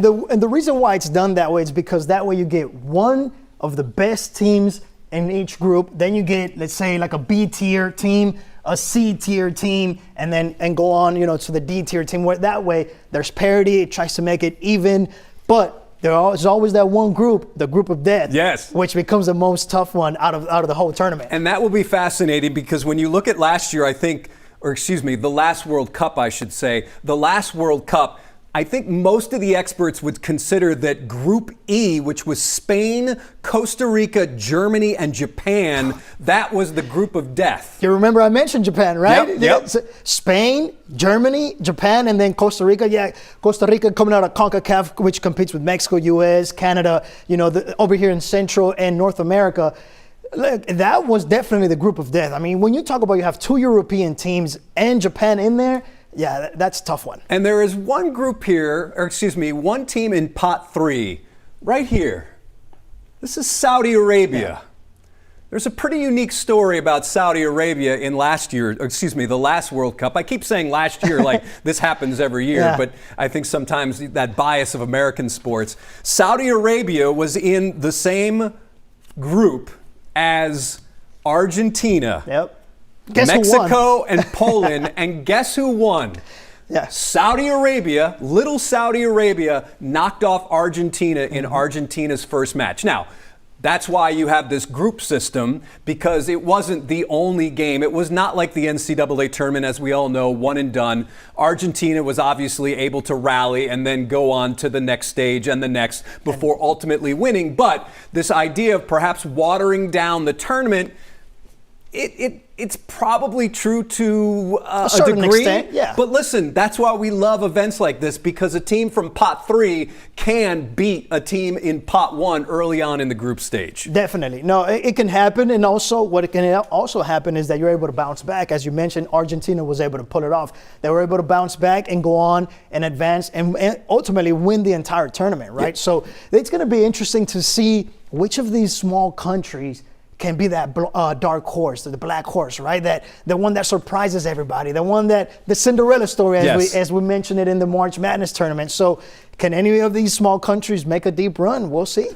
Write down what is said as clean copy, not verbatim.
And the reason why it's done that way is because that way you get one of the best teams in each group. Then you get, let's say, like a B tier team, a C tier team, and go on, to the D tier team. Where that way there's parity. It tries to make it even, but there's always that one group, the group of death, yes, which becomes the most tough one out of the whole tournament. And that will be fascinating because when you look at last year, the last World Cup, I should say, the last World Cup, I think most of the experts would consider that Group E, which was Spain, Costa Rica, Germany, and Japan, that was the group of death. You remember I mentioned Japan, right? Yep. Spain, Germany, Japan, and then Costa Rica. Yeah, Costa Rica coming out of CONCACAF, which competes with Mexico, U.S., Canada, over here in Central and North America. Look, that was definitely the group of death. I mean, when you talk about you have two European teams and Japan in there, yeah, that's a tough one. And there is one group here, one team in pot 3, right here. This is Saudi Arabia. Yeah. There's a pretty unique story about Saudi Arabia in the last World Cup. I keep saying last year like this happens every year, yeah, but I think sometimes that bias of American sports. Saudi Arabia was in the same group as Argentina. Yep. Mexico and Poland, and guess who won? Yeah. Saudi Arabia, little Saudi Arabia, knocked off Argentina in Argentina's first match. Now, that's why you have this group system, because it wasn't the only game. It was not like the NCAA tournament, as we all know, one and done. Argentina was obviously able to rally and then go on to the next stage and the next before ultimately winning. But this idea of perhaps watering down the tournament, it's probably true to a degree, extent, yeah. But listen, that's why we love events like this, because a team from pot 3 can beat a team in pot 1 early on in the group stage. Definitely. No, it can happen, and also what it can also happen is that you're able to bounce back. As you mentioned, Argentina was able to pull it off. They were able to bounce back and go on and advance and ultimately win the entire tournament, right? Yep. So it's going to be interesting to see which of these small countries can be that dark horse, the black horse, right? That the one that surprises everybody, the Cinderella story, as we mentioned it in the March Madness tournament. So, can any of these small countries make a deep run? We'll see.